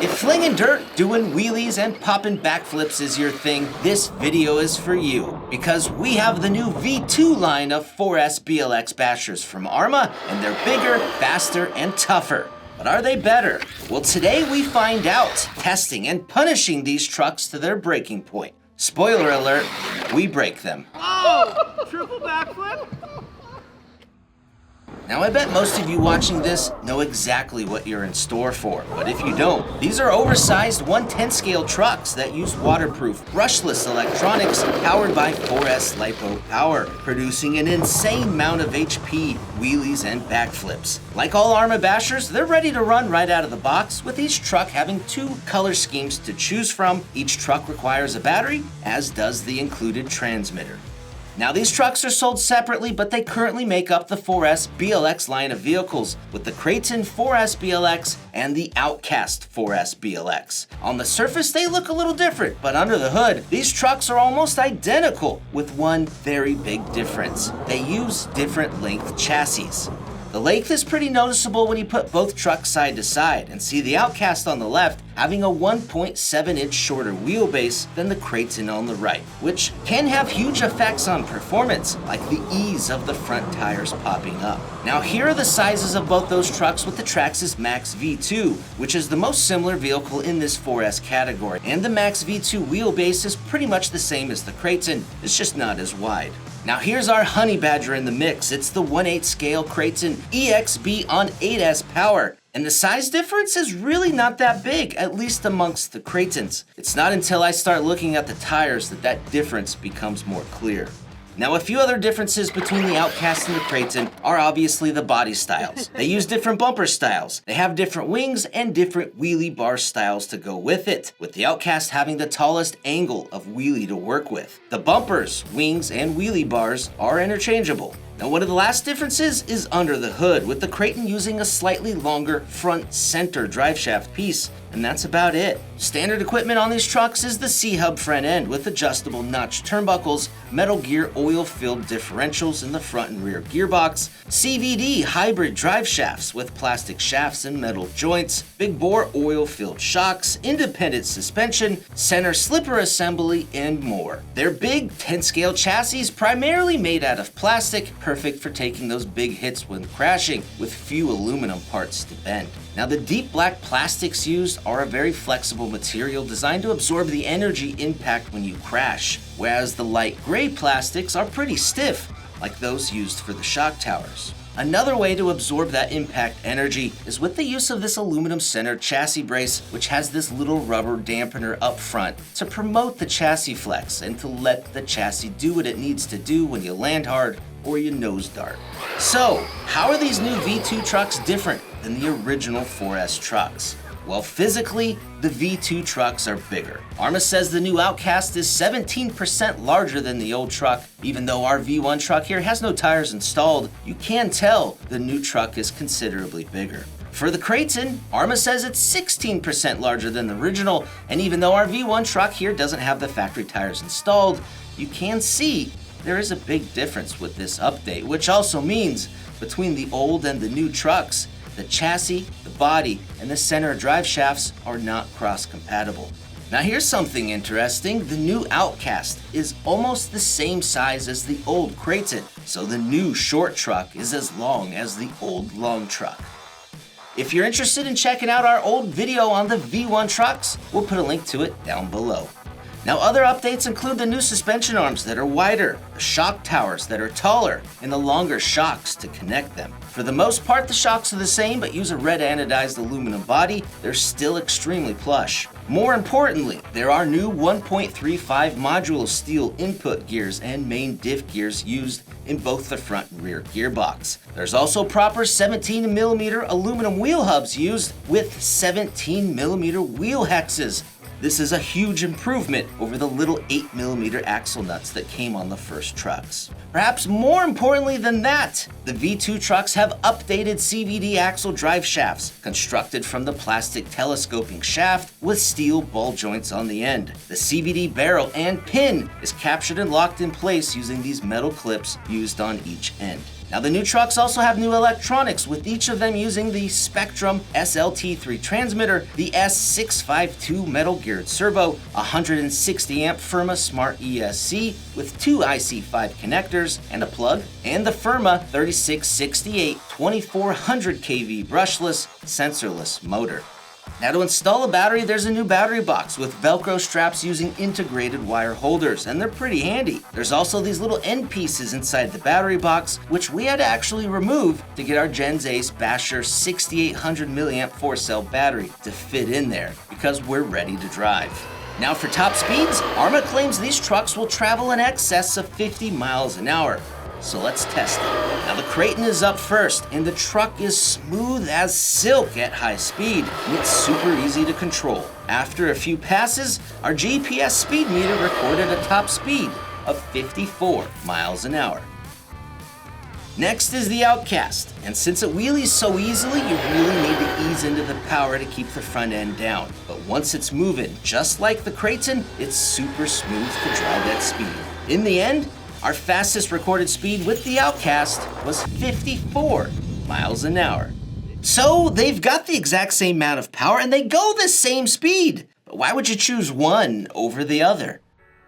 If flinging dirt, doing wheelies, and popping backflips is your thing, this video is for you. Because we have the new V2 line of 4S BLX bashers from Arma, and they're bigger, faster, and tougher. But are they better? Well, today we find out, testing and punishing these trucks to their breaking point. Spoiler alert, we break them. Oh, triple backflip? Now I bet most of you watching this know exactly what you're in store for, but if you don't, these are oversized 1/10 scale trucks that use waterproof, brushless electronics powered by 4S LiPo power, producing an insane amount of HP, wheelies, and backflips. Like all Arma bashers, they're ready to run right out of the box, with each truck having 2 color schemes to choose from. Each truck requires a battery, as does the included transmitter. Now these trucks are sold separately, but they currently make up the 4S BLX line of vehicles, with the Kraton 4S BLX and the Outcast 4S BLX. On the surface they look a little different, but under the hood, these trucks are almost identical, with one very big difference. They use different length chassis. The length is pretty noticeable when you put both trucks side to side and see the Outcast on the left having a 1.7 inch shorter wheelbase than the Kraton on the right, which can have huge effects on performance, like the ease of the front tires popping up. Now here are the sizes of both those trucks with the Traxxas Max V2, which is the most similar vehicle in this 4S category, and the Max V2 wheelbase is pretty much the same as the Kraton, it's just not as wide. Now here's our honey badger in the mix. It's the 1/8 scale Kraton EXB on 8S power. And the size difference is really not that big, at least amongst the Kratons. It's not until I start looking at the tires that difference becomes more clear. Now, a few other differences between the Outcast and the Kraton are obviously the body styles. They use different bumper styles. They have different wings and different wheelie bar styles to go with it, with the Outcast having the tallest angle of wheelie to work with. The bumpers, wings, and wheelie bars are interchangeable. Now, one of the last differences is under the hood, with the Kraton using a slightly longer front center driveshaft piece, and that's about it. Standard equipment on these trucks is the C-hub front end with adjustable notch turnbuckles, metal gear oil-filled differentials in the front and rear gearbox, CVD hybrid drive shafts with plastic shafts and metal joints, big bore oil-filled shocks, independent suspension, center slipper assembly, and more. They're big 10-scale chassis primarily made out of plastic, perfect for taking those big hits when crashing, with few aluminum parts to bend. Now the deep black plastics used are a very flexible material designed to absorb the energy impact when you crash, whereas the light gray plastics are pretty stiff, like those used for the shock towers. Another way to absorb that impact energy is with the use of this aluminum center chassis brace, which has this little rubber dampener up front to promote the chassis flex and to let the chassis do what it needs to do when you land hard or you nose dart. So, how are these new V2 trucks different than the original 4S trucks? Well, physically, the V2 trucks are bigger. Arma says the new Outcast is 17% larger than the old truck. Even though our V1 truck here has no tires installed, you can tell the new truck is considerably bigger. For the Kraton, Arma says it's 16% larger than the original, and even though our V1 truck here doesn't have the factory tires installed, you can see there is a big difference with this update, which also means between the old and the new trucks, the chassis, the body, and the center drive shafts are not cross-compatible. Now here's something interesting. The new Outcast is almost the same size as the old Kraton, so the new short truck is as long as the old long truck. If you're interested in checking out our old video on the V1 trucks, we'll put a link to it down below. Now other updates include the new suspension arms that are wider, the shock towers that are taller, and the longer shocks to connect them. For the most part, the shocks are the same but use a red anodized aluminum body. They're still extremely plush. More importantly, there are new 1.35 module steel input gears and main diff gears used in both the front and rear gearbox. There's also proper 17mm aluminum wheel hubs used with 17mm wheel hexes. This is a huge improvement over the little 8mm axle nuts that came on the first trucks. Perhaps more importantly than that, the V2 trucks have updated CVD axle drive shafts, constructed from the plastic telescoping shaft with steel ball joints on the end. The CVD barrel and pin is captured and locked in place using these metal clips used on each end. Now the new trucks also have new electronics, with each of them using the Spectrum SLT3 transmitter, the S652 metal geared servo, 160 amp Firma Smart ESC with 2 IC5 connectors and a plug, and the Firma 3668 2400 kV brushless sensorless motor. Now to install a battery, there's a new battery box with Velcro straps using integrated wire holders, and they're pretty handy. There's also these little end pieces inside the battery box, which we had to actually remove to get our Gens Ace Basher 6800 mAh 4-cell battery to fit in there, because we're ready to drive. Now for top speeds, Arma claims these trucks will travel in excess of 50 miles an hour. So let's test it. Now the Kraton is up first, and the truck is smooth as silk at high speed, and it's super easy to control. After a few passes, our GPS speed meter recorded a top speed of 54 miles an hour. Next is the Outcast, and since it wheelies so easily, you really need to ease into the power to keep the front end down. But once it's moving, just like the Kraton, it's super smooth to drive at speed. In the end, our fastest recorded speed with the Outcast was 54 miles an hour. So they've got the exact same amount of power and they go the same speed. But why would you choose one over the other?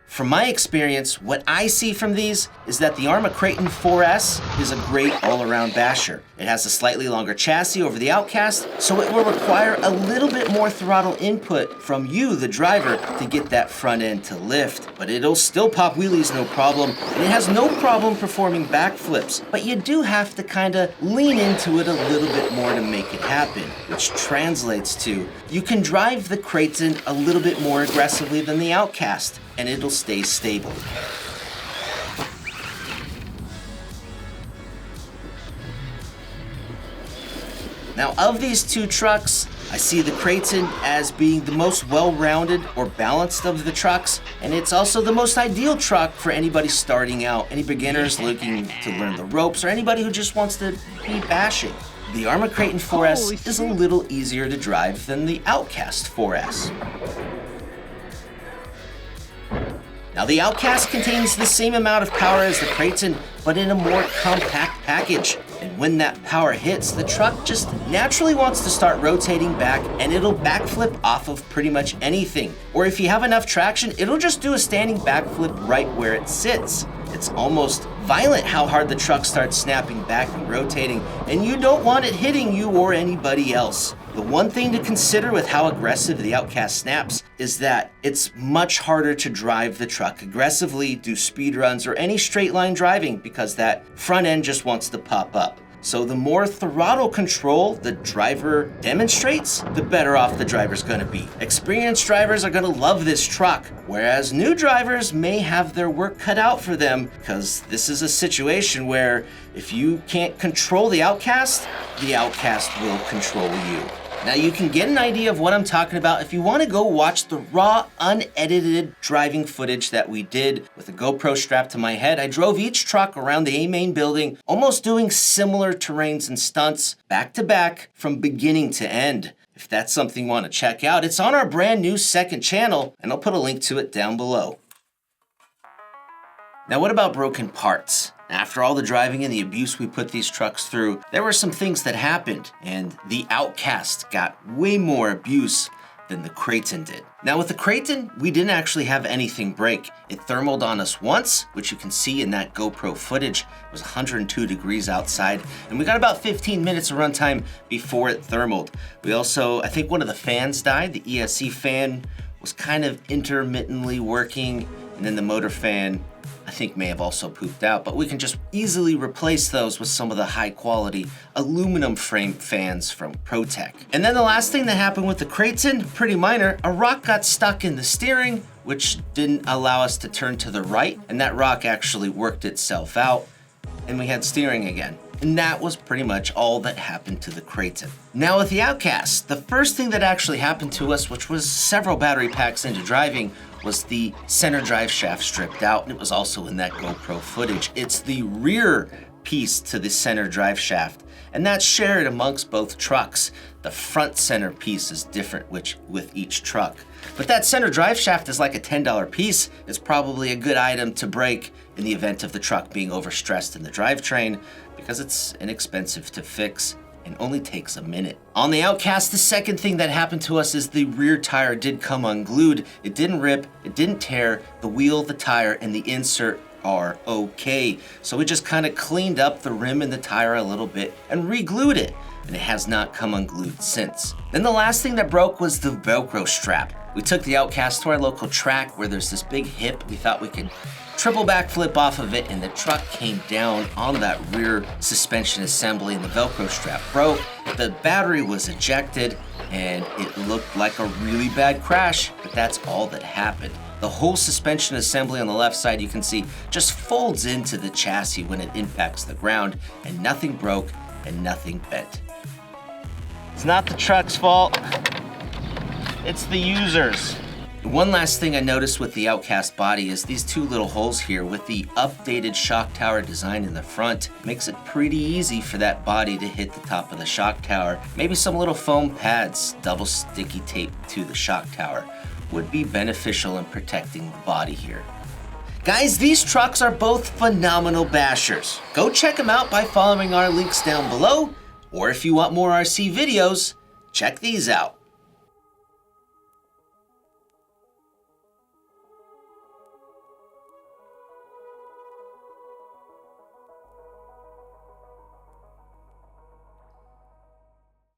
From my experience, what I see from these is that the Arma Kraton 4S is a great all-around basher. It has a slightly longer chassis over the Outcast, so it will require a little bit more throttle input from you, the driver, to get that front end to lift. But it'll still pop wheelies no problem, and it has no problem performing backflips. But you do have to kind of lean into it a little bit more to make it happen, which translates to you can drive the Kraton a little bit more aggressively than the Outcast, and it'll stay stable. Now, of these two trucks, I see the Kraton as being the most well-rounded or balanced of the trucks, and it's also the most ideal truck for anybody starting out, any beginners looking to learn the ropes, or anybody who just wants to be bashing. The Arma Kraton 4S is a little easier to drive than the Outcast 4S. Now the Outcast contains the same amount of power as the Kraton, but in a more compact package. And when that power hits, the truck just naturally wants to start rotating back, and it'll backflip off of pretty much anything. Or if you have enough traction, it'll just do a standing backflip right where it sits. It's almost violent how hard the truck starts snapping back and rotating, and you don't want it hitting you or anybody else. The one thing to consider with how aggressive the Outcast snaps is that it's much harder to drive the truck aggressively, do speed runs, or any straight line driving because that front end just wants to pop up. So the more throttle control the driver demonstrates, the better off the driver's gonna be. Experienced drivers are gonna love this truck, whereas new drivers may have their work cut out for them, because this is a situation where if you can't control the Outcast will control you. Now you can get an idea of what I'm talking about if you want to go watch the raw, unedited driving footage that we did with a GoPro strapped to my head. I drove each truck around the AMain building, almost doing similar terrains and stunts, back to back, from beginning to end. If that's something you want to check out, it's on our brand new second channel, and I'll put a link to it down below. Now what about broken parts? After all the driving and the abuse we put these trucks through, there were some things that happened, and the Outcast got way more abuse than the Kraton did. Now with the Kraton, we didn't actually have anything break. It thermaled on us once, which you can see in that GoPro footage. It was 102 degrees outside, and we got about 15 minutes of runtime before it thermaled. We also, I think one of the fans died. The ESC fan was kind of intermittently working, and then the motor fan, I think, may have also pooped out, but we can just easily replace those with some of the high quality aluminum frame fans from ProTech. And then the last thing that happened with the Kraton, pretty minor, a rock got stuck in the steering, which didn't allow us to turn to the right, and that rock actually worked itself out, and we had steering again. And that was pretty much all that happened to the Kraton. Now with the Outcast, the first thing that actually happened to us, which was several battery packs into driving, was the center drive shaft stripped out, and it was also in that GoPro footage. It's the rear piece to the center drive shaft, and that's shared amongst both trucks. The front center piece is different with each truck. But that center drive shaft is like a $10 piece. It's probably a good item to break in the event of the truck being overstressed in the drivetrain because it's inexpensive to fix and only takes a minute. On the Outcast, the second thing that happened to us is the rear tire did come unglued. It didn't rip, it didn't tear. The wheel, the tire, and the insert are okay. So we just kind of cleaned up the rim and the tire a little bit and re-glued it, and it has not come unglued since. Then the last thing that broke was the Velcro strap. We took the Outcast to our local track where there's this big hip. We thought we could triple backflip off of it, and the truck came down on that rear suspension assembly and the Velcro strap broke. The battery was ejected and it looked like a really bad crash, but that's all that happened. The whole suspension assembly on the left side, you can see, just folds into the chassis when it impacts the ground, and nothing broke and nothing bent. It's not the truck's fault, it's the user's. One last thing I noticed with the Outcast body is these two little holes here with the updated shock tower design in the front. Makes it pretty easy for that body to hit the top of the shock tower. Maybe some little foam pads, double sticky tape to the shock tower would be beneficial in protecting the body here. Guys, these trucks are both phenomenal bashers. Go check them out by following our links down below, or if you want more RC videos, check these out.